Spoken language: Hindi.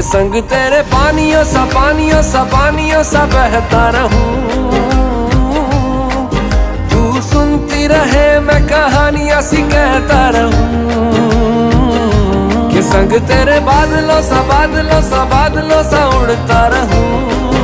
के संग तेरे पानियों सा बहता रहूं। तू सुनती रहे मैं कहानियां सी कहता रहूं। के संग तेरे बादलों सा उड़ता रहूं।